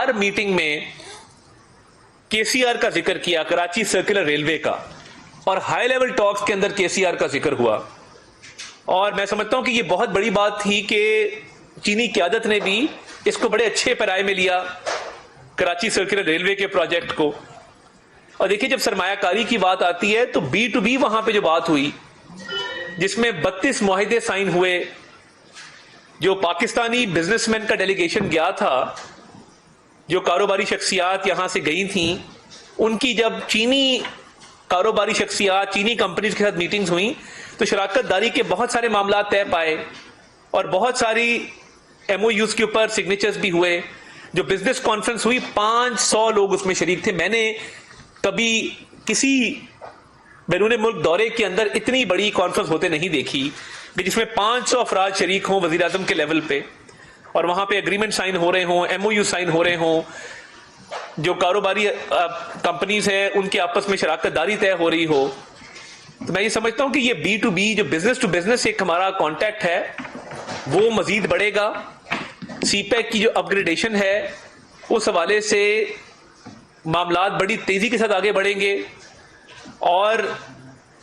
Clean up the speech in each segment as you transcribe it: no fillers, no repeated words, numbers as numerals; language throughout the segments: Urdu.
ہر میٹنگ میں کے سی آر کا ذکر کیا, کراچی سرکولر ریلوے کا, اور ہائی لیول ٹاکس کے اندر کے سی آر کا ذکر ہوا. اور میں سمجھتا ہوں کہ یہ بہت بڑی بات تھی کہ چینی قیادت نے بھی اس کو بڑے اچھے پیرائے میں لیا, کراچی سرکولر ریلوے کے پروجیکٹ کو. اور دیکھیے جب سرمایہ کاری کی بات آتی ہے تو بی ٹو بی وہاں پہ جو بات ہوئی, جس میں 32 معاہدے سائن ہوئے, جو پاکستانی بزنس مین کا ڈیلیگیشن گیا تھا, جو کاروباری شخصیات یہاں سے گئی تھیں, ان کی جب چینی کاروباری شخصیات, چینی کمپنیز کے ساتھ میٹنگز ہوئیں تو شراکت داری کے بہت سارے معاملات طے پائے, اور بہت ساری ایم او یوز کے اوپر سگنیچرز بھی ہوئے. جو بزنس کانفرنس ہوئی 500 لوگ اس میں شریک تھے. میں نے کبھی کسی بیرون ملک دورے کے اندر اتنی بڑی کانفرنس ہوتے نہیں دیکھی کہ جس میں 500 افراد شریک ہوں وزیر اعظم کے لیول پہ, اور وہاں پہ اگریمنٹ سائن ہو رہے ہوں, ایم او یو سائن ہو رہے ہوں, جو کاروباری کمپنیز ہیں ان کے آپس میں شراکت داری طے ہو رہی ہو. تو میں یہ سمجھتا ہوں کہ یہ بی ٹو بی, جو بزنس ٹو بزنس ایک ہمارا کانٹیکٹ ہے, وہ مزید بڑھے گا. سی پیک کی جو اپ گریڈیشن ہے اس حوالے سے معاملات بڑی تیزی کے ساتھ آگے بڑھیں گے. اور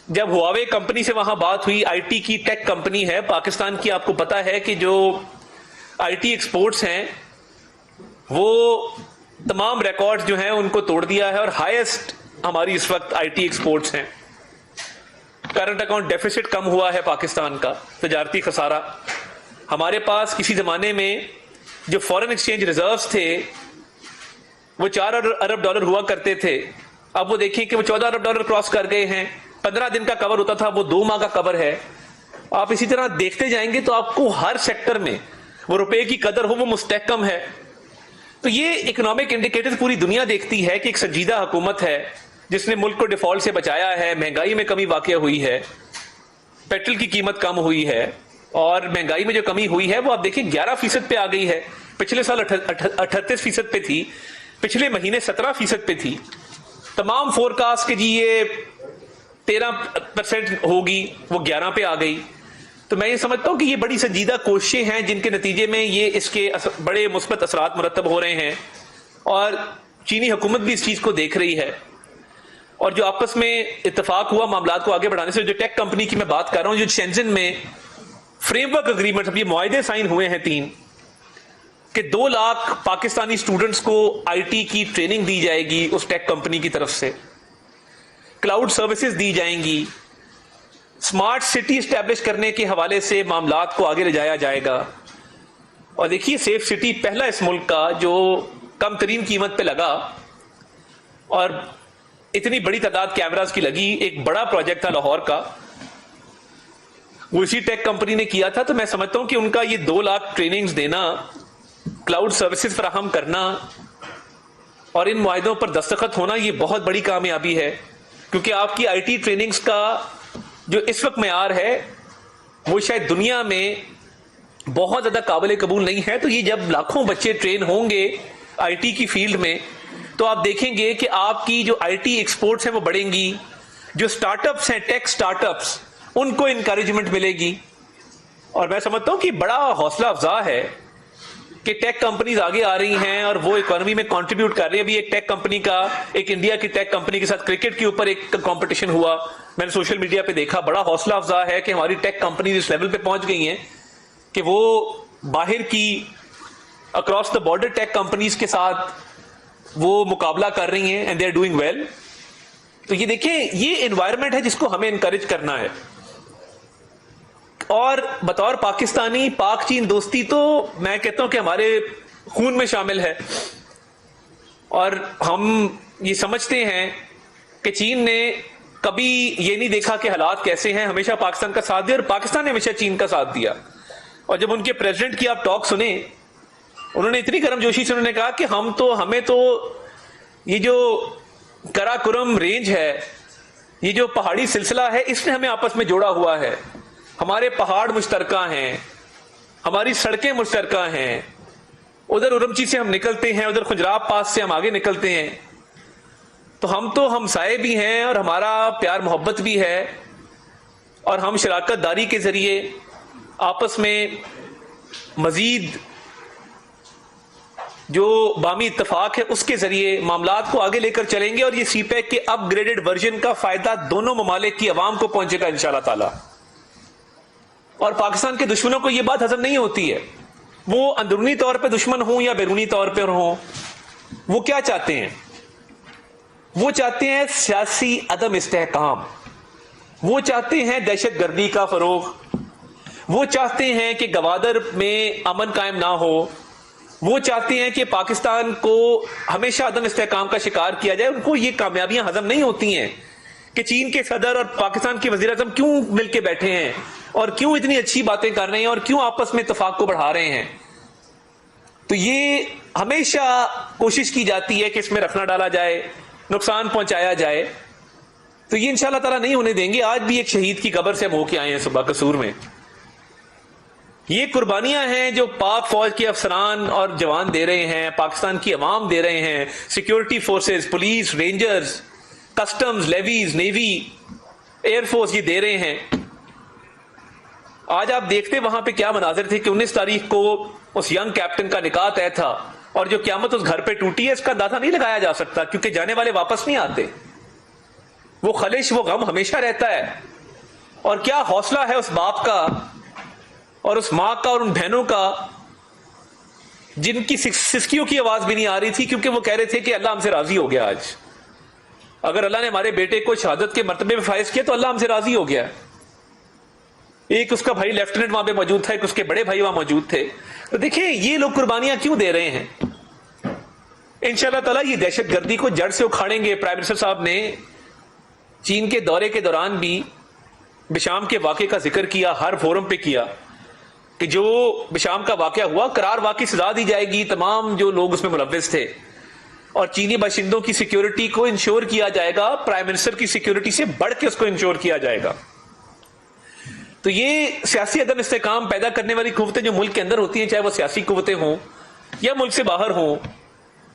جب ہواوے کمپنی سے وہاں بات ہوئی, آئی ٹی کی ٹیک کمپنی ہے پاکستان کی, آپ کو پتا ہے کہ جو آئی ٹی ایکسپورٹس ہیں وہ تمام ریکارڈز جو ہیں ان کو توڑ دیا ہے, اور ہائیسٹ ہماری اس وقت آئی ٹی ایکسپورٹس ہیں. کرنٹ اکاؤنٹ ڈیفیسٹ کم ہوا ہے پاکستان کا, تجارتی خسارہ. ہمارے پاس کسی زمانے میں جو فورن ایکسچینج ریزروز تھے وہ $4 ارب ہوا کرتے تھے, اب وہ دیکھیں کہ وہ $14 ارب کراس کر گئے ہیں. 15 دن کا کور ہوتا تھا, وہ 2 ماہ کا کور ہے. آپ اسی طرح دیکھتے جائیں گے تو آپ کو ہر سیکٹر میں وہ روپے کی قدر ہو وہ مستحکم ہے. تو یہ اکنامک انڈیکیٹر پوری دنیا دیکھتی ہے کہ ایک سنجیدہ حکومت ہے جس نے ملک کو ڈیفالٹ سے بچایا ہے, مہنگائی میں کمی واقع ہوئی ہے, پیٹرول کی قیمت کم ہوئی ہے, اور مہنگائی میں جو کمی ہوئی ہے وہ آپ دیکھیں 11% پہ آ گئی ہے. پچھلے سال 38% پہ تھی, پچھلے مہینے 17% پہ تھی. تمام فور کاسٹ کے جی یہ 13% ہوگی, وہ 11 پہ آ گئی. تو میں یہ سمجھتا ہوں کہ یہ بڑی سنجیدہ کوششیں ہیں جن کے نتیجے میں یہ اس کے بڑے مثبت اثرات مرتب ہو رہے ہیں, اور چینی حکومت بھی اس چیز کو دیکھ رہی ہے. اور جو آپس میں اتفاق ہوا معاملات کو آگے بڑھانے سے, جو ٹیک کمپنی کی میں بات کر رہا ہوں, جو شینزن میں فریم ورک اگریمنٹ, اب یہ معاہدے سائن ہوئے ہیں 3 کہ 2 لاکھ پاکستانی اسٹوڈنٹس کو آئی ٹی کی ٹریننگ دی جائے گی اس ٹیک کمپنی کی طرف سے, کلاؤڈ سروسز دی جائیں گی, اسمارٹ سٹی اسٹیبلش کرنے کے حوالے سے معاملات کو آگے لے جایا جائے گا. اور دیکھیے سیف سٹی پہلا اس ملک کا جو کم ترین قیمت پہ لگا, اور اتنی بڑی تعداد کیمراز کی لگی. ایک بڑا پروجیکٹ تھا لاہور کا, وہ اسی ٹیک کمپنی نے کیا تھا. تو میں سمجھتا ہوں کہ ان کا یہ 2 لاکھ ٹریننگز دینا, کلاؤڈ سروسز فراہم کرنا, اور ان معاہدوں پر دستخط ہونا, یہ بہت بڑی کامیابی ہے. کیونکہ آپ کی آئی ٹی ٹریننگز کا جو اس وقت معیار ہے وہ شاید دنیا میں بہت زیادہ قابل قبول نہیں ہے. تو یہ جب لاکھوں بچے ٹرین ہوں گے آئی ٹی کی فیلڈ میں, تو آپ دیکھیں گے کہ آپ کی جو آئی ٹی ایکسپورٹس ہیں وہ بڑھیں گی, جو سٹارٹ اپس ہیں, ٹیک سٹارٹ اپس, ان کو انکریجمنٹ ملے گی. اور میں سمجھتا ہوں کہ بڑا حوصلہ افزا ہے کہ ٹیک کمپنیز آگے آ رہی ہیں اور وہ اکانومی میں کنٹریبیوٹ کر رہی ہیں. ابھی ایک ٹیک کمپنی کا, ایک انڈیا کی ٹیک کمپنی کے ساتھ کرکٹ کے اوپر ایک کمپٹیشن ہوا, میں نے سوشل میڈیا پہ دیکھا. بڑا حوصلہ افزا ہے کہ ہماری ٹیک کمپنیز اس لیول پہ پہنچ گئی ہیں کہ وہ باہر کی across the border tech companies کے ساتھ وہ مقابلہ کر رہی ہیں, and they are doing well. تو یہ دیکھیں, یہ انوائرمنٹ ہے جس کو ہمیں انکریج کرنا ہے. اور بطور پاکستانی پاک چین دوستی تو میں کہتا ہوں کہ ہمارے خون میں شامل ہے, اور ہم یہ سمجھتے ہیں کہ چین نے کبھی یہ نہیں دیکھا کہ حالات کیسے ہیں, ہمیشہ پاکستان کا ساتھ دیا, اور پاکستان نے ہمیشہ چین کا ساتھ دیا. اور جب ان کے پریزیڈنٹ کی آپ ٹاک سنیں, انہوں نے اتنی گرم جوشی سے انہوں نے کہا کہ ہمیں تو یہ جو کرا کرم رینج ہے, یہ جو پہاڑی سلسلہ ہے, اس نے ہمیں آپس میں جوڑا ہوا ہے. ہمارے پہاڑ مشترکہ ہیں, ہماری سڑکیں مشترکہ ہیں, ادھر ارمچی سے ہم نکلتے ہیں, ادھر خجراب پاس سے ہم آگے نکلتے ہیں. تو ہم سائے بھی ہیں, اور ہمارا پیار محبت بھی ہے, اور ہم شراکت داری کے ذریعے آپس میں مزید جو بامی اتفاق ہے اس کے ذریعے معاملات کو آگے لے کر چلیں گے، اور یہ سی پیک کے اپ گریڈڈ ورژن کا فائدہ دونوں ممالک کی عوام کو پہنچے گا انشاءاللہ تعالی۔ اور پاکستان کے دشمنوں کو یہ بات ہضم نہیں ہوتی ہے، وہ اندرونی طور پہ دشمن ہوں یا بیرونی طور پہ ہوں، وہ کیا چاہتے ہیں؟ وہ چاہتے ہیں سیاسی عدم استحکام، وہ چاہتے ہیں دہشت گردی کا فروغ، وہ چاہتے ہیں کہ گوادر میں امن قائم نہ ہو، وہ چاہتے ہیں کہ پاکستان کو ہمیشہ عدم استحکام کا شکار کیا جائے۔ ان کو یہ کامیابیاں ہضم نہیں ہوتی ہیں کہ چین کے صدر اور پاکستان کے وزیر اعظم کیوں مل کے بیٹھے ہیں اور کیوں اتنی اچھی باتیں کر رہے ہیں اور کیوں آپس میں اتفاق کو بڑھا رہے ہیں۔ تو یہ ہمیشہ کوشش کی جاتی ہے کہ اس میں رکھنا ڈالا جائے، نقصان پہنچایا جائے، تو یہ انشاءاللہ تعالیٰ نہیں ہونے دیں گے۔ آج بھی ایک شہید کی قبر سے ہم ہو کے آئے ہیں صبح قصور میں۔ یہ قربانیاں ہیں جو پاک فوج کے افسران اور جوان دے رہے ہیں، پاکستان کی عوام دے رہے ہیں، security forces, police, rangers, customs, levies, navy, air force, یہ دے رہے ہیں۔ آج آپ دیکھتے وہاں پہ کیا مناظر تھے کہ 19 تاریخ کو اس ینگ کیپٹن کا نکاح طے تھا، اور جو قیامت اس گھر پہ ٹوٹی ہے اس کا اندازہ نہیں لگایا جا سکتا، کیونکہ جانے والے واپس نہیں آتے۔ وہ خلش، وہ غم ہمیشہ رہتا ہے۔ اور کیا حوصلہ ہے اس باپ کا اور اس ماں کا اور ان بہنوں کا جن کی سسکیوں کی آواز بھی نہیں آ رہی تھی، کیونکہ وہ کہہ رہے تھے کہ اللہ ہم سے راضی ہو گیا۔ آج اگر اللہ نے ہمارے بیٹے کو شہادت کے مرتبے میں فائز کیا تو اللہ ہم سے راضی ہو گیا۔ ایک اس کا بھائی لیفٹیننٹ وہاں پہ موجود تھا، ایک اس کے بڑے بھائی وہاں موجود تھے۔ تو دیکھیں یہ لوگ قربانیاں کیوں دے رہے ہیں۔ انشاءاللہ تعالیٰ یہ دہشت گردی کو جڑ سے اکھاڑیں گے۔ پرائم منسٹر صاحب نے چین کے دورے کے دوران بھی بشام کے واقعے کا ذکر کیا، ہر فورم پہ کیا کہ جو بشام کا واقعہ ہوا قرار واقعی سزا دی جائے گی تمام جو لوگ اس میں ملوث تھے، اور چینی باشندوں کی سیکیورٹی کو انشور کیا جائے گا، پرائم منسٹر کی سیکیورٹی سے بڑھ کے اس کو انشور کیا جائے گا۔ تو یہ سیاسی عدم استحکام پیدا کرنے والی قوتیں جو ملک کے اندر ہوتی ہیں، چاہے وہ سیاسی قوتیں ہوں یا ملک سے باہر ہوں،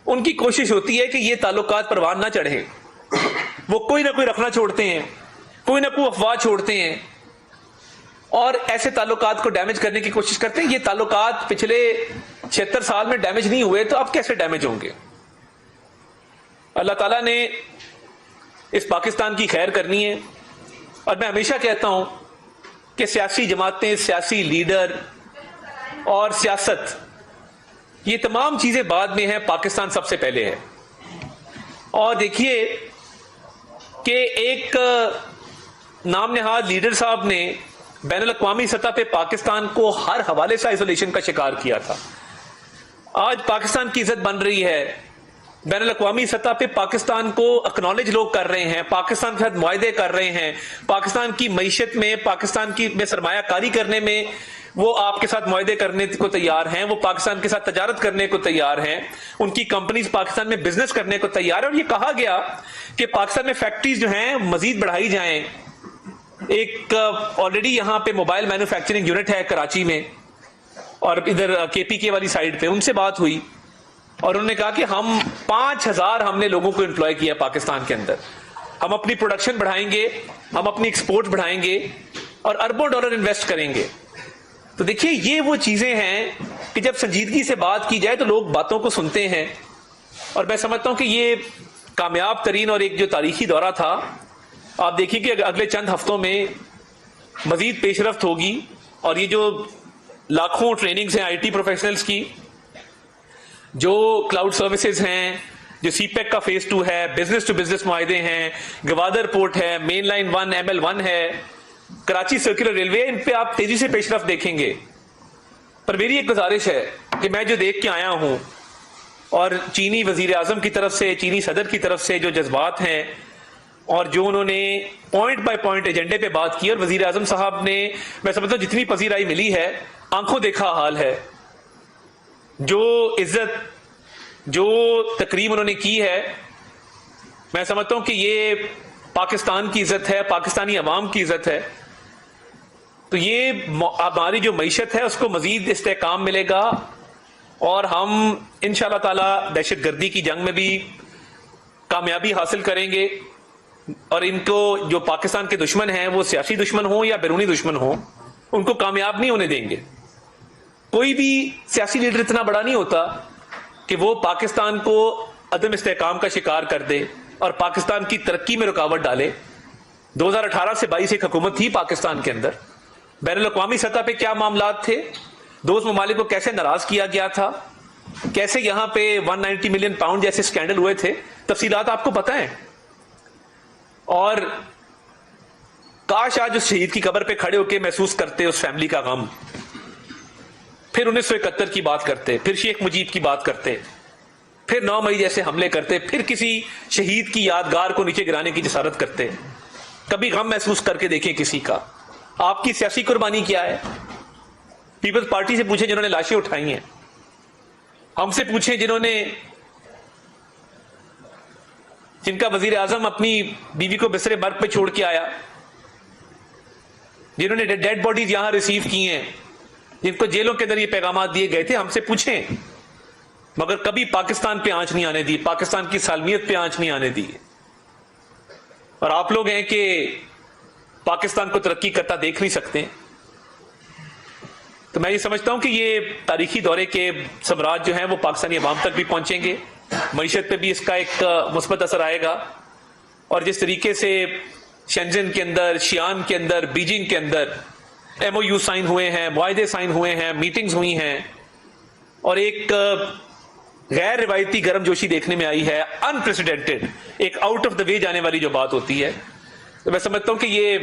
ان کی کوشش ہوتی ہے کہ یہ تعلقات پروان نہ چڑھیں۔ وہ کوئی نہ کوئی رکھنا چھوڑتے ہیں، کوئی نہ کوئی افواہ چھوڑتے ہیں، اور ایسے تعلقات کو ڈیمیج کرنے کی کوشش کرتے ہیں۔ یہ تعلقات پچھلے 76 سال میں ڈیمیج نہیں ہوئے تو اب کیسے ڈیمیج ہوں گے؟ اللہ تعالیٰ نے اس پاکستان کی خیر کرنی ہے، اور میں ہمیشہ کہتا ہوں کہ سیاسی جماعتیں، سیاسی لیڈر اور سیاست، یہ تمام چیزیں بعد میں ہیں، پاکستان سب سے پہلے ہے۔ اور دیکھیے کہ ایک نام نہاد لیڈر صاحب نے بین الاقوامی سطح پہ پاکستان کو ہر حوالے سے آئسولیشن کا شکار کیا تھا۔ آج پاکستان کی عزت بن رہی ہے، بین الاقوامی سطح پہ پاکستان کو اکنالج لوگ کر رہے ہیں، پاکستان کے ساتھ معاہدے کر رہے ہیں، پاکستان کی معیشت میں، پاکستان کی میں سرمایہ کاری کرنے میں وہ آپ کے ساتھ معاہدے کرنے کو تیار ہیں، وہ پاکستان کے ساتھ تجارت کرنے کو تیار ہیں، ان کی کمپنیز پاکستان میں بزنس کرنے کو تیار ہے۔ اور یہ کہا گیا کہ پاکستان میں فیکٹریز جو ہیں مزید بڑھائی جائیں۔ ایک آلریڈی یہاں پہ موبائل مینوفیکچرنگ یونٹ ہے کراچی میں، اور ادھر کے پی کے والی سائڈ پہ ان سے بات ہوئی، اور انہوں نے کہا کہ ہم 5000 ہم نے لوگوں کو امپلوائے کیا پاکستان کے اندر، ہم اپنی پروڈکشن بڑھائیں گے، ہم اپنی ایکسپورٹ بڑھائیں گے اور اربوں ڈالر انویسٹ کریں گے۔ تو دیکھیے یہ وہ چیزیں ہیں کہ جب سنجیدگی سے بات کی جائے تو لوگ باتوں کو سنتے ہیں، اور میں سمجھتا ہوں کہ یہ کامیاب ترین اور ایک جو تاریخی دورہ تھا۔ آپ دیکھیے کہ اگلے چند ہفتوں میں مزید پیش رفت ہوگی، اور یہ جو لاکھوں ٹریننگز ہیں آئی ٹی پروفیشنلز کی، جو کلاؤڈ سروسز ہیں، جو سی پیک کا فیز 2 ہے، بزنس ٹو بزنس معاہدے ہیں، گوادر پورٹ ہے، مین لائن 1 ML1 ہے، کراچی سرکولر ریلوے، ان پہ آپ تیزی سے پیش رفت دیکھیں گے۔ پر میری ایک گزارش ہے کہ میں جو دیکھ کے آیا ہوں، اور چینی وزیر اعظم کی طرف سے، چینی صدر کی طرف سے جو جذبات ہیں، اور جو انہوں نے پوائنٹ بائی پوائنٹ ایجنڈے پہ بات کی، اور وزیر اعظم صاحب نے میں سمجھتا ہوں جتنی پذیرائی ملی ہے، آنکھوں دیکھا حال ہے۔ جو عزت، جو تکریم انہوں نے کی ہے، میں سمجھتا ہوں کہ یہ پاکستان کی عزت ہے، پاکستانی عوام کی عزت ہے۔ تو یہ ہماری جو معیشت ہے اس کو مزید استحکام ملے گا، اور ہم انشاءاللہ تعالی دہشت گردی کی جنگ میں بھی کامیابی حاصل کریں گے، اور ان کو جو پاکستان کے دشمن ہیں، وہ سیاسی دشمن ہوں یا بیرونی دشمن ہوں، ان کو کامیاب نہیں ہونے دیں گے۔ کوئی بھی سیاسی لیڈر اتنا بڑا نہیں ہوتا کہ وہ پاکستان کو عدم استحکام کا شکار کر دے اور پاکستان کی ترقی میں رکاوٹ ڈالے. 2018 سے 22 ایک حکومت تھی پاکستان کے اندر. بین الاقوامی سطح پہ کیا معاملات تھے, دوست ممالک کو کیسے ناراض کیا گیا تھا, کیسے یہاں پہ 190 ملین پاؤنڈ جیسے سکینڈل ہوئے تھے, تفصیلات آپ کو پتہ ہیں. اور کاش آج اس شہید کی قبر پہ کھڑے ہو کے محسوس کرتے اس فیملی کا غم, پھر 1971 کی بات کرتے, پھر شیخ مجیب کی بات کرتے, پھر 9 مئی جیسے حملے کرتے, پھر کسی شہید کی یادگار کو نیچے گرانے کی جسارت کرتے. کبھی غم محسوس کر کے دیکھیں کسی کا. آپ کی سیاسی قربانی کیا ہے؟ پیپلز پارٹی سے پوچھیں جنہوں نے لاشیں اٹھائی ہیں, ہم سے پوچھیں جن کا وزیر اعظم اپنی بیوی کو بستر مرگ پہ چھوڑ کے آیا, جنہوں نے ڈیڈ باڈیز یہاں ریسیو کی ہیں, جن کو جیلوں کے اندر یہ پیغامات دیے گئے تھے, ہم سے پوچھیں. مگر کبھی پاکستان پہ آنچ نہیں آنے دی, پاکستان کی سالمیت پہ آنچ نہیں آنے دی. اور آپ لوگ ہیں کہ پاکستان کو ترقی کرتا دیکھ نہیں سکتے. تو میں یہ سمجھتا ہوں کہ یہ تاریخی دورے کے ثمرات جو ہیں وہ پاکستانی عوام تک بھی پہنچیں گے, معیشت پہ بھی اس کا ایک مثبت اثر آئے گا. اور جس طریقے سے شنزن کے اندر, شیان کے اندر, بیجنگ کے اندر MOU سائن ہوئے ہیں, معاہدے سائن ہوئے ہیں, میٹنگز ہوئی ہیں, اور ایک غیر روایتی گرم جوشی دیکھنے میں آئی ہے, انپریسیڈنٹڈ, ایک آؤٹ آف دا وے جانے والی جو بات ہوتی ہے, تو میں سمجھتا ہوں کہ یہ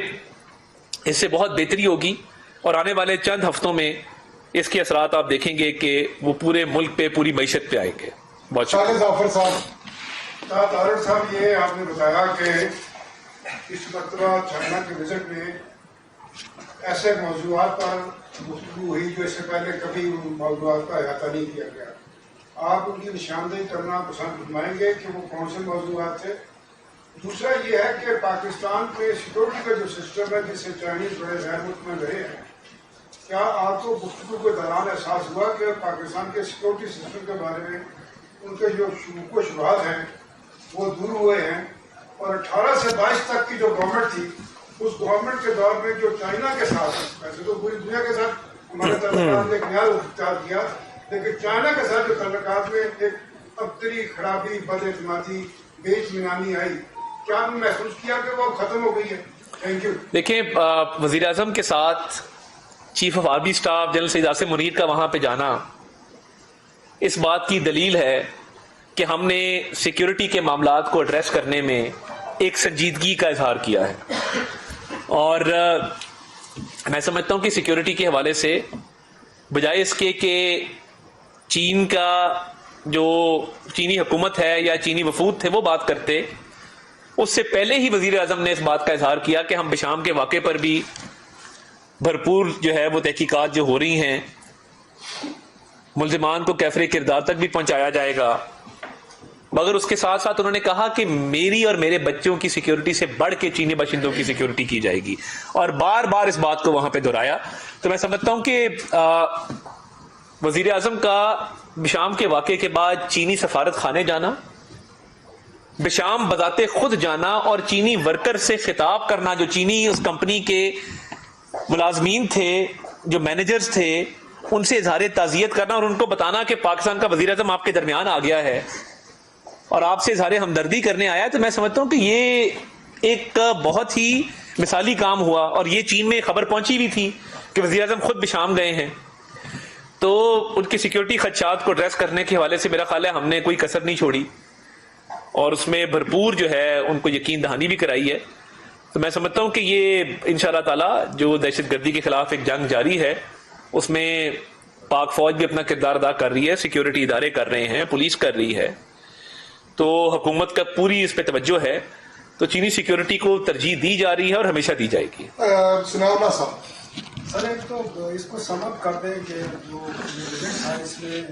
اس سے بہت بہتری ہوگی. اور آنے والے چند ہفتوں میں اس کے اثرات آپ دیکھیں گے کہ وہ پورے ملک پہ, پوری معیشت پہ آئیں گے. بہت شکریہ. ظفر صاحب, یہ آپ نے بتایا کہ اس مرتبہ چائنا کے وزٹ میں ایسے موضوعات پر گفتگو ہوئی جو اس سے پہلے کبھی ان موضوعات کا احاطہ نہیں کیا گیا. آپ ان کی نشاندہی کرنا پسند فرمائیں گے کہ وہ کون سے موضوعات تھے؟ دوسرا یہ ہے کہ پاکستان کے سیکورٹی کا جو سسٹم ہے جس سے چائنیز بڑے غیر مطمئن رہے ہیں, کیا آپ کو گفتگو کے دوران احساس ہوا کہ پاکستان کے سیکورٹی سسٹم کے بارے میں ان کے جو شکوک و شبہات ہیں وہ دور ہوئے ہیں؟ اور 18 سے 22 تک کی جو گورنمنٹ تھی, اس گورنمنٹ کے دور میں جو چائنا کے ساتھ, ویسے تو پوری دنیا کے ساتھ ہمارے تعلقات میں ایک نیا اختیار کیا, لیکن چائنا کے ساتھ جو تعلقات میں ایک ابتری, خرابی, بد اعتمادی, بے اطمینانی آئی, کیا آپ نے محسوس کیا کہ وہ ختم ہو گئی ہے؟ Thank you. دیکھیں, وزیر اعظم کے ساتھ chief of army staff general Syed Asim Munir کا وہاں پہ جانا اس بات کی دلیل ہے کہ ہم نے سیکیورٹی کے معاملات کو ایڈریس کرنے میں ایک سنجیدگی کا اظہار کیا ہے. اور میں سمجھتا ہوں کہ سیکیورٹی کے حوالے سے بجائے اس کے کہ چین کا جو چینی حکومت ہے یا چینی وفود تھے وہ بات کرتے, اس سے پہلے ہی وزیر اعظم نے اس بات کا اظہار کیا کہ ہم بشام کے واقعے پر بھی بھرپور جو ہے وہ تحقیقات جو ہو رہی ہیں, ملزمان کو کیفر کردار تک بھی پہنچایا جائے گا. مگر اس کے ساتھ ساتھ انہوں نے کہا کہ میری اور میرے بچوں کی سیکیورٹی سے بڑھ کے چینی باشندوں کی سیکیورٹی کی جائے گی, اور بار بار اس بات کو وہاں پہ دہرایا. تو میں سمجھتا ہوں کہ وزیر اعظم کا بشام کے واقعے کے بعد چینی سفارت خانے جانا, بشام بذات خود جانا اور چینی ورکر سے خطاب کرنا, جو چینی اس کمپنی کے ملازمین تھے, جو مینیجرز تھے, ان سے اظہار تعزیت کرنا اور ان کو بتانا کہ پاکستان کا وزیر اعظم آپ کے درمیان آ گیا ہے اور آپ سے اظہار ہمدردی کرنے آیا. تو میں سمجھتا ہوں کہ یہ ایک بہت ہی مثالی کام ہوا, اور یہ چین میں خبر پہنچی بھی تھی کہ وزیر اعظم خود بشام گئے ہیں. تو ان کی سیکیورٹی خدشات کو ایڈریس کرنے کے حوالے سے میرا خیال ہے ہم نے کوئی کسر نہیں چھوڑی, اور اس میں بھرپور جو ہے ان کو یقین دہانی بھی کرائی ہے. تو میں سمجھتا ہوں کہ یہ انشاءاللہ تعالی جو دہشت گردی کے خلاف ایک جنگ جاری ہے, اس میں پاک فوج بھی اپنا کردار ادا کر رہی ہے, سیکیورٹی ادارے کر رہے ہیں, پولیس کر رہی ہے, تو حکومت کا پوری اس پہ توجہ ہے. تو چینی سیکیورٹی کو ترجیح دی جا رہی ہے اور ہمیشہ دی جائے گی. ثناءاللہ صاحب, سر ایک تو اس کو سم اپ کر دیں کہ جو بجٹ ہے اس میں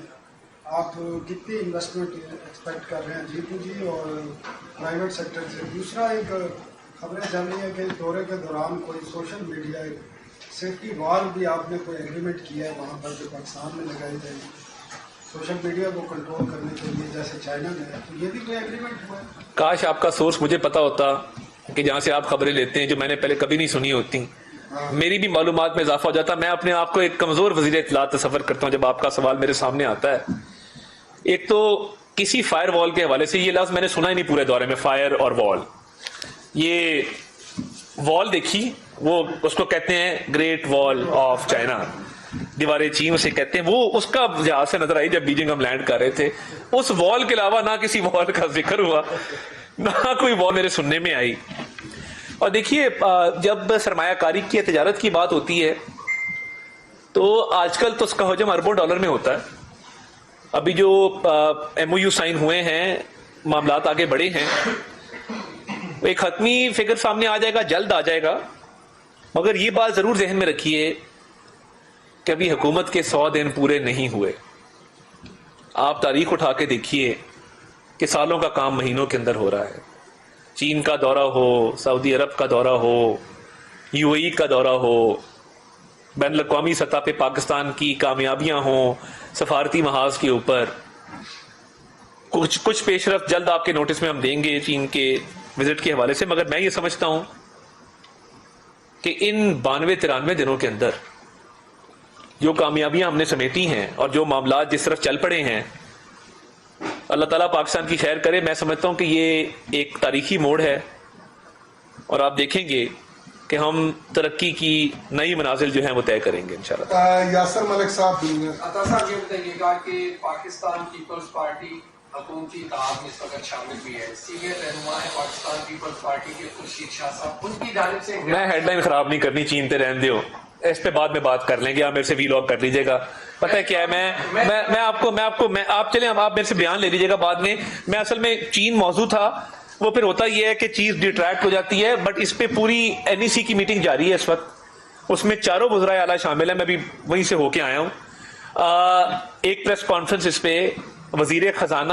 آپ کتنی انویسٹمنٹ ایکسپیکٹ کر رہے ہیں G2G اور پرائیویٹ سیکٹر سے. دوسرا ایک خبریں چل رہی ہیں کہ دورے کے دوران کوئی سوشل میڈیا سیفٹی وال بھی آپ نے کوئی ایگریمنٹ کیا ہے وہاں پر جو پاکستان میں لگائی جائے گی سوشل میڈیا کو کنٹرول کرنے کے لیے جیسے چائنا میں ہے, تو یہ بھی کوئی ایگریمنٹ ہوا ہے؟ کاش آپ کا سورس مجھے پتا ہوتا کہ جہاں سے آپ خبریں لیتے ہیں جو میں نے پہلے کبھی نہیں سنی ہوتی, میری بھی معلومات میں اضافہ ہو جاتا. میں اپنے آپ کو ایک کمزور وزیر اطلاعات تصور کرتا ہوں جب آپ کا سوال میرے سامنے آتا ہے ایک تو کسی فائر وال کے حوالے سے، یہ لفظ میں نے سنا ہی نہیں پورے دورے میں، فائر اور وال. یہ وال دیکھی، وہ اس کو کہتے ہیں گریٹ وال آف چائنا، دیوار چین اسے کہتے ہیں. وہ اس کا جہاز سے نظر آئی جب بیجنگ ہم لینڈ کر رہے تھے. اس وال کے علاوہ نہ کسی وال کا ذکر ہوا، نہ کوئی وال میرے سننے میں آئی. اور دیکھیے جب سرمایہ کاری کی تجارت کی بات ہوتی ہے تو آج کل تو اس کا حجم اربوں ڈالر میں ہوتا ہے. ابھی جو ایم او یو سائن ہوئے ہیں، معاملات آگے بڑھے ہیں، ایک حتمی فگر سامنے آ جائے گا، جلد آ جائے گا. مگر یہ بات ضرور ذہن میں رکھیے کہ ابھی حکومت کے 100 دن پورے نہیں ہوئے. آپ تاریخ اٹھا کے دیکھیے کہ سالوں کا کام مہینوں کے اندر ہو رہا ہے. چین کا دورہ ہو، سعودی عرب کا دورہ ہو، یو اے ای کا دورہ ہو، بین الاقوامی سطح پہ پاکستان کی کامیابیاں ہوں سفارتی محاذ کے اوپر. کچھ پیش رفت جلد آپ کے نوٹس میں ہم دیں گے چین کے وزٹ کے حوالے سے. مگر میں یہ سمجھتا ہوں کہ ان 92-93 دنوں کے اندر جو کامیابیاں ہم نے سمیٹی ہیں اور جو معاملات جس طرف چل پڑے ہیں، اللہ تعالیٰ پاکستان کی خیر کرے. میں سمجھتا ہوں کہ یہ ایک تاریخی موڑ ہے اور آپ دیکھیں گے کہ ہم ترقی کی نئی منازل جو ہیں وہ طے کریں گے انشاءاللہ. یاسر ملک صاحب، عطا صاحب یہ بتائیے گا کہ پاکستان پیپلز پارٹی حکومتی اتحاد میں اس وقت شامل بھی ہے. سینئر رہنما ہے پاکستان پیپلز پارٹی کے خورشید شاہ صاحب، ان کی جانب سے میں ہیڈ لائن خراب نہیں کرنی، چین تے رہن دیو، اس پہ بعد میں بات کر لیں گے. آپ میرے سے وی لاگ کر لیجیے گا. پتہ ہے کیا ہے، میں آپ چلیں، آپ میرے سے بیان لے لیجیے گا بعد میں. میں اصل میں چین موضوع تھا، وہ پھر ہوتا یہ ہے کہ چیز ڈیٹریکٹ ہو جاتی ہے. بٹ اس پہ پوری این ای سی کی میٹنگ جاری ہے اس وقت، اس میں چاروں وزرائے اعلیٰ شامل ہیں. میں بھی وہیں سے ہو کے آیا ہوں. ایک پریس کانفرنس اس پہ وزیر خزانہ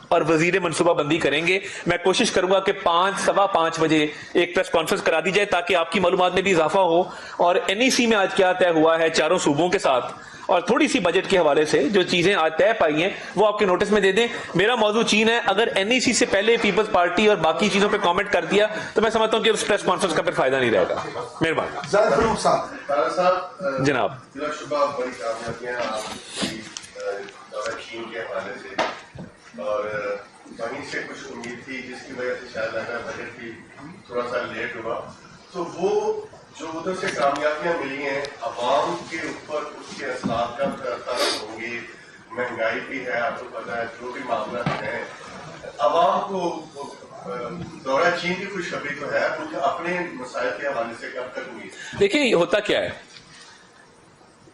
اور وزیر منصوبہ بندی کریں گے. میں کوشش کروں گا کہ 5-5:15 بجے ایک پریس کانفرنس کرا دی جائے تاکہ آپ کی معلومات میں بھی اضافہ ہو. اور این ای سی میں آج کیا طے ہوا ہے چاروں صوبوں کے ساتھ، اور تھوڑی سی بجٹ کے حوالے سے جو چیزیں آج طے پائی ہیں وہ آپ کے نوٹس میں دے دیں. میرا موضوع چین ہے. اگر این ای سی سے پہلے پیپلز پارٹی اور باقی چیزوں پہ کامنٹ کر دیا تو میں سمجھتا ہوں کہ اس پریس کانفرنس کا پھر فائدہ نہیں رہے گا. مہربانی. زاہد فاروق صاحب. جناب بلا شبہ بڑی کامیابیاں آپ کی دورہ چین کے حوالے سے، اور وہیں سے کچھ امید تھی جس کی وجہ سے شاید لگا بجٹ بھی تھوڑا سا لیٹ ہوا. تو وہ جو ادھر سے کامیابیاں ملی ہیں، عوام کے اوپر اس کے اثرات کا تعلق ہوں گی. مہنگائی بھی ہے، آپ کو پتہ ہے، جو بھی معاملات ہیں، عوام کو دورہ چین کی خوشخبری تو ہے، کچھ اپنے مسائل کے حوالے سے کب تک ہوئی؟ دیکھیں یہ ہوتا کیا ہے،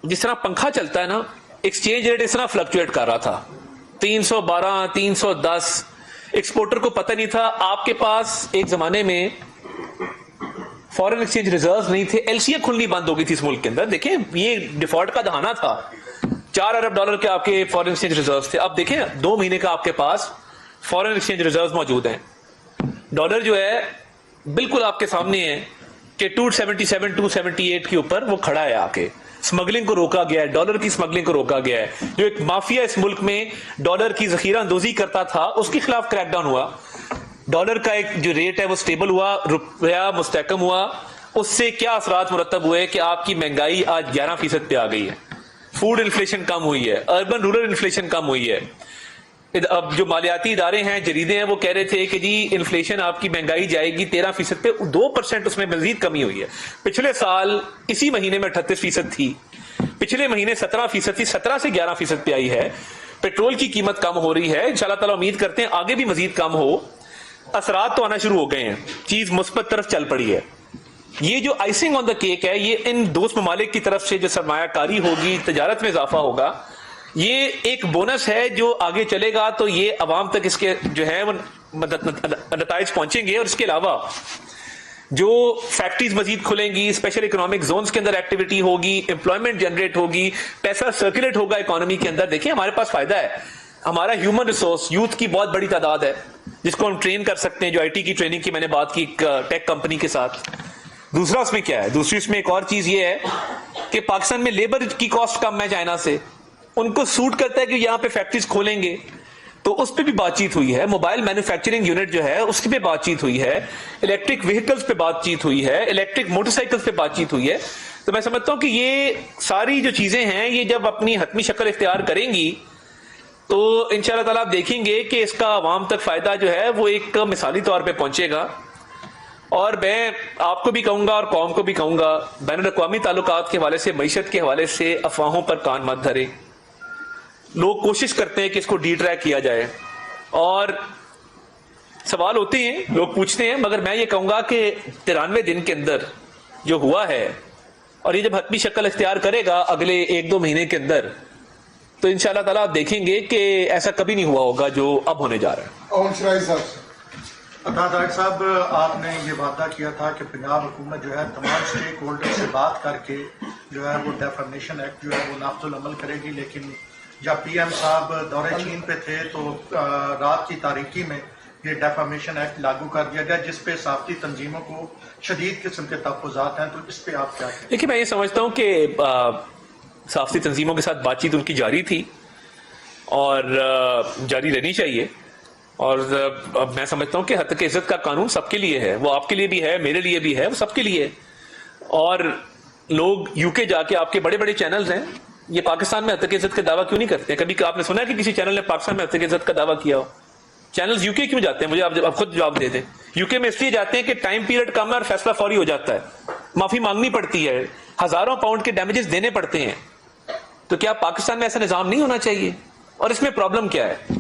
جس طرح پنکھا چلتا ہے نا، ایکسچینج ریٹ اس طرح فلکچویٹ کر رہا تھا، 312 310. ایکسپورٹر کو پتہ نہیں تھا. آپ کے پاس ایک زمانے میں فورن ایکسچینج ریزروز نہیں تھے، ایل سی اے کھلنی بند ہو گئی تھی اس ملک کے اندر. دیکھیں یہ ڈیفالٹ کا دہانا تھا. 4 ارب ڈالر کے آپ کے فورن ایکسچینج ریزروز تھے. اب دیکھیں 2 مہینے کا آپ کے پاس فورن ایکسچینج ریزروز موجود ہیں. ڈالر جو ہے بالکل آپ کے سامنے ہے کہ 277 278 کے اوپر وہ کھڑا ہے. آ کے اسمگلنگ کو روکا گیا ہے، ڈالر کی اسمگلنگ کو روکا گیا ہے. جو ایک مافیا اس ملک میں ڈالر کی ذخیرہ اندوزی کرتا تھا اس کے خلاف کریک ڈاؤن ہوا. ڈالر کا ایک جو ریٹ ہے وہ سٹیبل ہوا، روپیہ مستحکم ہوا. اس سے کیا اثرات مرتب ہوئے کہ آپ کی مہنگائی آج 11% پہ آ گئی ہے. فوڈ انفلیشن کم ہوئی ہے، اربن رورل انفلیشن کم ہوئی ہے. اب جو مالیاتی ادارے ہیں، جریدے ہیں، وہ کہہ رہے تھے کہ جی انفلیشن آپ کی مہنگائی جائے گی 13% پہ، 2% اس میں مزید کمی ہوئی ہے. پچھلے سال اسی مہینے میں 38% تھی، پچھلے مہینے 17% تھی، 17 سے 11% پہ آئی ہے. پیٹرول کی قیمت کم ہو رہی ہے. انشاءاللہ تعالیٰ امید کرتے ہیں آگے بھی مزید کم ہو. اثرات تو آنا شروع ہو گئے ہیں، چیز مثبت طرف چل پڑی ہے. یہ جو آئسنگ آن دا کیک ہے، یہ ان دوست ممالک کی طرف سے جو سرمایہ کاری ہوگی، تجارت میں اضافہ ہوگا، یہ ایک بونس ہے جو آگے چلے گا تو یہ عوام تک اس کے جو ہے وہ نتائج پہنچیں گے. اور اس کے علاوہ جو فیکٹریز مزید کھلیں گی، اسپیشل اکنامک زونز کے اندر ایکٹیویٹی ہوگی، امپلائمنٹ جنریٹ ہوگی، پیسہ سرکولیٹ ہوگا اکانومی کے اندر. دیکھیں ہمارے پاس فائدہ ہے، ہمارا ہیومن ریسورس یوتھ کی بہت بڑی تعداد ہے جس کو ہم ٹرین کر سکتے ہیں. جو آئی ٹی کی ٹریننگ کی میں نے بات کی ٹیک کمپنی کے ساتھ. دوسرا اس میں کیا ہے، دوسری اس میں ایک اور چیز یہ ہے کہ پاکستان میں لیبر کی کاسٹ کم ہے چائنا سے. ان کو سوٹ کرتا ہے کہ یہاں پہ فیکٹریز کھولیں گے، تو اس پہ بھی بات چیت ہوئی ہے. موبائل مینوفیکچرنگ یونٹ جو ہے اس پہ بات چیت ہوئی ہے، الیکٹرک وہیکلز پہ بات چیت ہوئی ہے، الیکٹرک موٹر سائیکلز پہ بات چیت ہوئی ہے. تو میں سمجھتا ہوں کہ یہ ساری جو چیزیں ہیں یہ جب اپنی حتمی شکل اختیار کریں گی تو انشاءاللہ تعالیٰ آپ دیکھیں گے کہ اس کا عوام تک فائدہ جو ہے وہ ایک مثالی طور پہ پہنچے گا. اور میں آپ کو بھی کہوں گا اور قوم کو بھی کہوں گا، بین الاقوامی تعلقات کے حوالے سے، معیشت کے حوالے سے افواہوں پر کان مت دھرے. لوگ کوشش کرتے ہیں کہ اس کو ڈی ٹریک کیا جائے اور سوال ہوتے ہیں، لوگ پوچھتے ہیں، مگر میں یہ کہوں گا کہ 93 دن کے اندر جو ہوا ہے، اور یہ جب حتمی شکل اختیار کرے گا اگلے 1-2 مہینے کے اندر، تو انشاءاللہ تعالیٰ آپ دیکھیں گے کہ ایسا کبھی نہیں ہوا ہوگا جو اب ہونے جا رہا ہے. اور شرائی صاحب سے ڈاکٹر صاحب، آپ نے یہ وعدہ کیا تھا کہ پنجاب حکومت جو ہے تمام اسٹیک ہولڈر سے بات کر کے جو ہے وہ ڈیفامیشن ایکٹ جو ہے وہ نافذ العمل کرے گی، لیکن جب پی ایم صاحب دورے چین پہ تھے تو رات کی تاریکی میں یہ ڈیفامیشن ایکٹ لاگو کر دیا گیا، جس پہ صحافتی تنظیموں کو شدید قسم کے تحفظات ہیں. تو اس پہ آپ کیا کہیں؟ دیکھیے، میں یہ سمجھتا ہوں کہ صحافتی تنظیموں کے ساتھ بات چیت ان کی جاری تھی اور جاری رہنی چاہیے. اور اب میں سمجھتا ہوں کہ حد تک عزت کا قانون سب کے لیے ہے، وہ آپ کے لیے بھی ہے، میرے لیے بھی ہے، وہ سب کے لیے ہے. اور لوگ یو کے جا کے، آپ کے بڑے بڑے چینلز ہیں، یہ پاکستان میں حد تک عزت کا دعویٰ کیوں نہیں کرتے؟ کبھی آپ نے سنا ہے کہ کسی چینل نے پاکستان میں حد تک عزت کا دعویٰ کیا ہو؟ چینلز یو کے کیوں جاتے ہیں؟ مجھے آپ خود جواب دے دیں. یو کے میں اس لیے جاتے ہیں کہ ٹائم پیریڈ کم ہے اور فیصلہ فوری ہو جاتا ہے، معافی مانگنی پڑتی ہے، ہزاروں پاؤنڈ کے ڈیمیجز دینے پڑتے ہیں. تو کیا پاکستان میں ایسا نظام نہیں ہونا چاہیے؟ اور اس میں پرابلم کیا ہے؟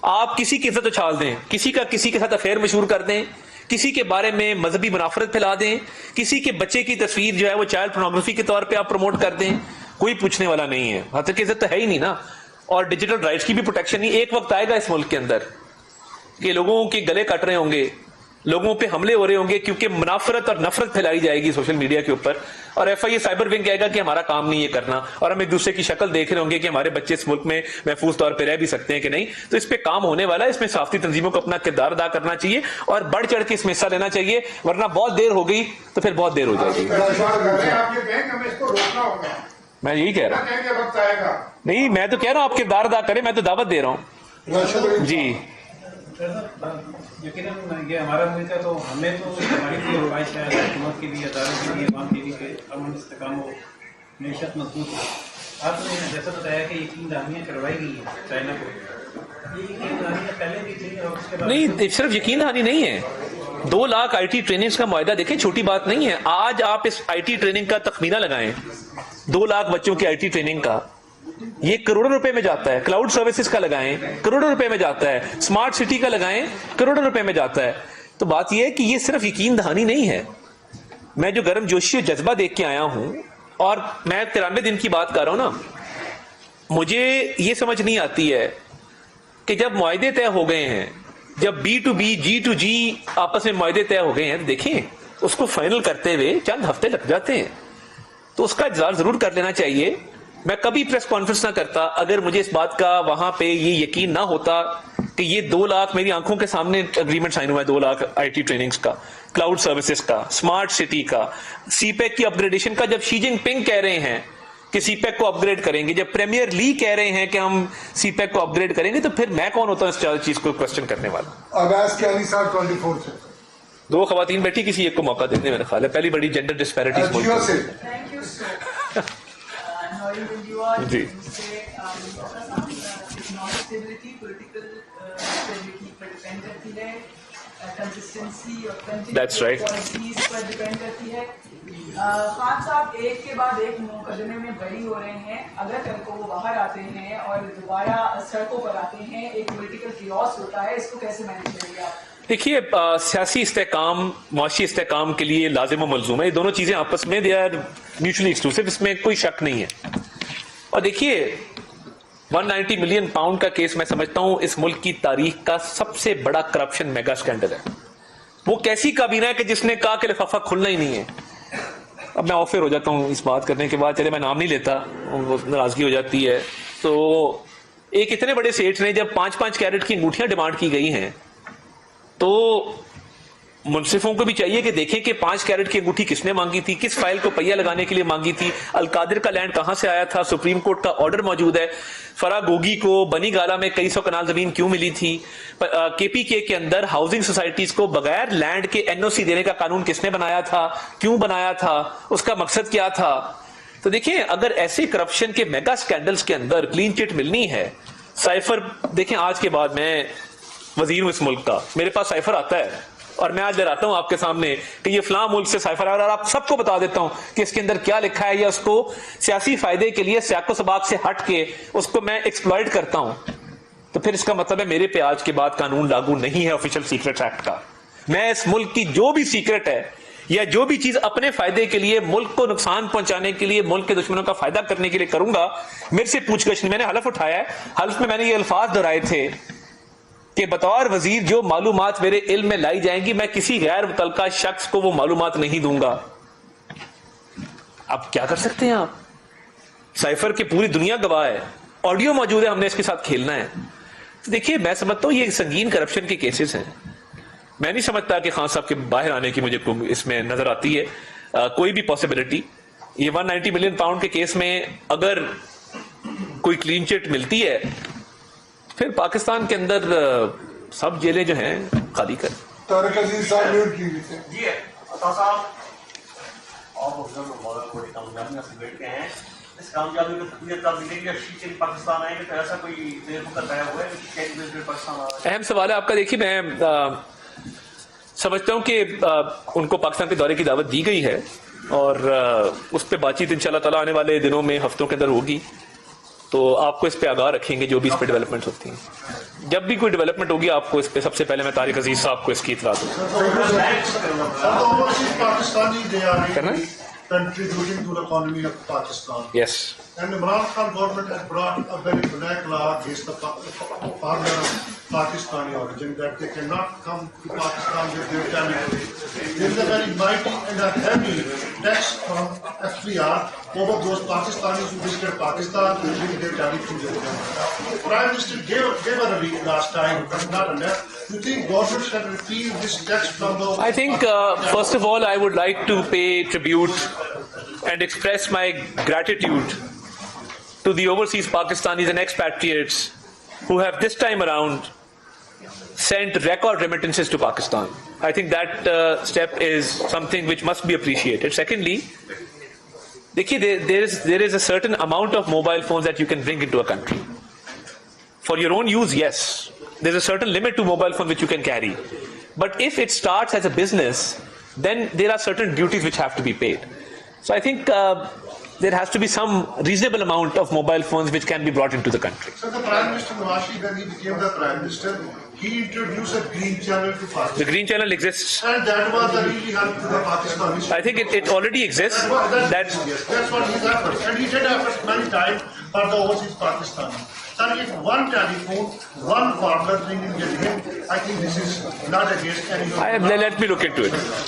آپ کسی کی عزت اچھال دیں، کسی کا کسی کے ساتھ افیئر مشہور کر دیں، کسی کے بارے میں مذہبی منافرت پھیلا دیں، کسی کے بچے کی تصویر جو ہے وہ چائلڈ پورنوگرافی کے طور پہ آپ پروموٹ کر دیں، کوئی پوچھنے والا نہیں ہے. حد تک عزت تو ہے ہی نہیں نا. اور ڈیجیٹل رائٹس کی بھی پروٹیکشن نہیں. ایک وقت آئے گا اس ملک کے اندر کہ لوگوں کے گلے کٹ رہے ہوں گے، لوگوں پہ حملے ہو رہے ہوں گے، کیونکہ منافرت اور نفرت پھیلائی جائے گی سوشل میڈیا کے اوپر. اور F I A cyber wing کہے گا کہ ہمارا کام نہیں یہ کرنا، اور ہم ایک دوسرے کی شکل دیکھ رہے ہوں گے کہ ہمارے بچے اس ملک میں محفوظ طور پہ رہ بھی سکتے ہیں کہ نہیں. تو اس پہ کام ہونے والا ہے. اس میں صحافتی تنظیموں کو اپنا کردار ادا کرنا چاہیے اور بڑھ چڑھ کے اس میں حصہ لینا چاہیے، ورنہ بہت دیر ہو گئی تو پھر بہت دیر ہو جائے گی. آپ یہ کہیں کہ ہمیں اس کو روکنا ہوگا، میں یہی کہہ رہا ہوں. کہیں کہ وقت آئے گا. نہیں، میں تو کہہ رہا ہوں آپ کردار ادا کریں، میں تو دعوت دے رہا ہوں. جی یقیناً یہ ہمارا ملک ہے، تو ہمیں تو ہماری بھی خواہش ہے، حکومت کی بھی، اداروں کی بھی، عوام کی بھی، کہ امن استحکام ہو، معیشت مضبوط ہو. آپ نے جیسا بتایا کہ یقین دہانیاں کروائی گئی ہیں چائنا کو، یہ یقین دہانیاں پہلے بھی تھیں اور اس کے بعد نہیں، صرف یقین دہانی نہیں ہے. 2 لاکھ آئی ٹی ٹریننگز کا معاہدہ دیکھیں، چھوٹی بات نہیں ہے. آج آپ اس آئی ٹی ٹریننگ کا تخمینہ لگائیں، 2 لاکھ بچوں کی آئی ٹی ٹریننگ کا، یہ کروڑوں روپے میں جاتا ہے. کلاؤڈ سروسز کا لگائیں، کروڑوں روپے میں جاتا ہے. اسمارٹ سٹی کا لگائیں، کروڑوں روپے میں جاتا ہے. تو بات یہ ہے کہ یہ صرف یقین دہانی نہیں ہے. میں جو گرم جوشی اور جذبہ دیکھ کے آیا ہوں، اور میں 93 دن کی بات کر رہا ہوں نا، مجھے یہ سمجھ نہیں آتی ہے کہ جب معاہدے طے ہو گئے ہیں، جب B to B, G to G آپس میں معاہدے طے ہو گئے ہیں، تو دیکھیں اس کو فائنل کرتے ہوئے چند ہفتے لگ جاتے ہیں. تو اس کا انتظار ضرور کر لینا چاہیے. میں کبھی پریس کانفرنس نہ کرتا اگر مجھے اس بات کا وہاں پہ یہ یقین نہ ہوتا کہ یہ 2 لاکھ میری آنکھوں کے سامنے اگریمنٹ سائن ہوا ہے. 2 لاکھ آئی ٹی ٹریننگز کا، کلاؤڈ سروسز کا، اسمارٹ سٹی کا، سی پیک کی اپ گریڈیشن کا. جب شی جن پنگ کہہ رہے ہیں کہ سی پیک کو اپ گریڈ کریں گے، جب پریمیئر لیگ کہہ رہے ہیں کہ ہم سی پیک کو اپ گریڈ کریں گے، تو پھر میں کون ہوتا ہوں اس چیز کو کوشچن کرنے والا؟ عباس کیانی صاحب 24 سے 2 خواتین بیٹھی، کسی ایک کو موقع دیتے میرا خیال ہے. پہلی بڑی جینڈر ڈسپیرٹیز جیو سے Thank you so much. And how you are G. say economic stability, political stability per depend کرتی ہے, consistency اور That's right. policies per depend کرتی ہے. خان صاحب ایک کے بعد ایک مقدمے میں بری ہو رہے ہیں. اگر کل کو وہ باہر آتے ہیں اور دوبارہ سڑکوں پر آتے ہیں, ایک پولیٹیکل کیوس ہوتا ہے, اس کو کیسے مینیج کریں گے آپ؟ دیکھیے، سیاسی استحکام معاشی استحکام کے لیے لازم و ملزوم ہے. یہ دونوں چیزیں آپس میں دے آر میوچلی ایکسکلوسیو، اس میں کوئی شک نہیں ہے. اور دیکھیے 190 ملین پاؤنڈ کا کیس میں سمجھتا ہوں اس ملک کی تاریخ کا سب سے بڑا کرپشن میگا سکینڈل ہے. وہ کیسی کابینہ ہے کہ جس نے کہا کہ لفافہ کھلنا ہی نہیں ہے. اب میں آفر ہو جاتا ہوں اس بات کرنے کے بعد، چلے میں نام نہیں لیتا، ناراضگی ہو جاتی ہے. تو ایک اتنے بڑے سیٹ نے جب 5-5 کیرٹ کی انگوٹھیاں ڈیمانڈ کی گئی ہیں، تو منصفوں کو بھی چاہیے کہ دیکھیں کہ 5 کیرٹ کی انگوٹھی کس نے مانگی تھی، کس فائل کو پہیا لگانے کے لیے مانگی تھی، القادر کا لینڈ کہاں سے آیا تھا، سپریم کورٹ کا آرڈر موجود ہے. فرا گوگی کو بنی گالا میں کئی 100 کنال زمین کیوں ملی تھی، کے پی کے اندر ہاؤسنگ سوسائٹیز کو بغیر لینڈ کے این او سی دینے کا قانون کس نے بنایا تھا، کیوں بنایا تھا، اس کا مقصد کیا تھا. تو دیکھیں اگر ایسے کرپشن کے میگا سکینڈلز کے اندر کلین چٹ ملنی ہے سائفر دیکھیں آج کے بعد میں وزیر ہوں اس ملک کا, میرے پاس سائفر آتا ہے اور میں آج لہراتا ہوں آپ کے سامنے کہ یہ فلاں ملک سے سائفر آ رہا ہے, اور آپ سب کو بتا دیتا ہوں کہ اس کے اندر کیا لکھا ہے, یا اس کو سیاسی فائدے کے لیے سیاق و سباق سے ہٹ کے اس کو میں ایکسپلائٹ کرتا ہوں, تو پھر اس کا مطلب ہے میرے پہ آج کے بعد قانون لاگو نہیں ہے آفیشیل سیکرٹ ایکٹ کا. میں اس ملک کی جو بھی سیکرٹ ہے یا جو بھی چیز اپنے فائدے کے لیے, ملک کو نقصان پہنچانے کے لیے, ملک کے دشمنوں کا فائدہ کرنے کے لیے کروں گا, میرے سے پوچھ گچھ نہیں. میں نے حلف اٹھایا ہے, حلف میں نے یہ الفاظ دہرائے تھے کہ بطور وزیر جو معلومات میرے علم میں لائی جائیں گی میں کسی غیر متعلقہ شخص کو وہ معلومات نہیں دوں گا. اب کیا کر سکتے ہیں آپ؟ سائفر کی پوری دنیا گواہ ہے, آڈیو موجود ہے, ہم نے اس کے ساتھ کھیلنا ہے. دیکھیے میں سمجھتا ہوں یہ سنگین کرپشن کے کیسز ہیں. میں نہیں سمجھتا کہ خان صاحب کے باہر آنے کی مجھے اس میں نظر آتی ہے کوئی بھی پاسبلٹی. یہ 190 ملین پاؤنڈ کے کیس میں اگر کوئی کلین چٹ ملتی ہے پھر پاکستان کے اندر سب جیلیں جو ہیں خالی کر. طارق عزیز صاحب میوٹ کی ہوئی تھے. جی عطا صاحب, آپ افضل مبارک کو کامیابی سے بیٹھ کے ہیں, اس کامیابی کو تقویت کر دینے کے لیے پاکستان آئیں گے تو ایسا کوئی دیر مقدر طے ہوا ہے کہ پاکستان آ رہا ہے؟ اہم سوال ہے آپ کا. دیکھیے میں سمجھتا ہوں کہ ان کو پاکستان کے دورے کی دعوت دی گئی ہے اور اس پہ بات چیت انشاءاللہ تعالیٰ آنے والے دنوں میں ہفتوں کے اندر ہوگی, تو آپ کو اس پہ آگاہ رکھیں گے جو بھی اس پہ ڈیولپمنٹ ہوتی ہیں. جب بھی کوئی ڈیولپمنٹ ہوگی آپ کو اس پہ سب سے پہلے میں طارق عزیز صاحب کو اس کی اطلاع دوں. کرنا ہے؟ Contributing to the economy of Pakistan. Yes. And Imran Khan government has brought a very black law against the foreigner of Pakistani origin that they cannot come to Pakistan with their territory. There is a very mighty and a heavy tax from FPR over those Pakistanis who visited Pakistan and bring their territory with them. Prime Minister gave a relief last time, but not enough. You think government can repeal this tax from the... I think first of all I would like to pay tribute and express my gratitude to the overseas Pakistanis and expatriates who have this time around sent record remittances to Pakistan. I think that step is something which must be appreciated. Secondly, there is a certain amount of mobile phones that you can bring into a country. For your own use, yes. There's a certain limit to mobile phone which you can carry. But if it starts as a business, then there are certain duties which have to be paid. So I think there has to be some reasonable amount of mobile phones which can be brought into the country. So the Prime Minister Nawaz Sharif, when he became the Prime Minister, he introduced a green channel to Pakistan. The green channel exists. And that was the really help to the Pakistanis. I think it already exists. That's what his effort. And he did efforts many times for the overseas Pakistani. Sir, if one telephone, one farmer bringing him, I think this is not against any of them. Let me look into it.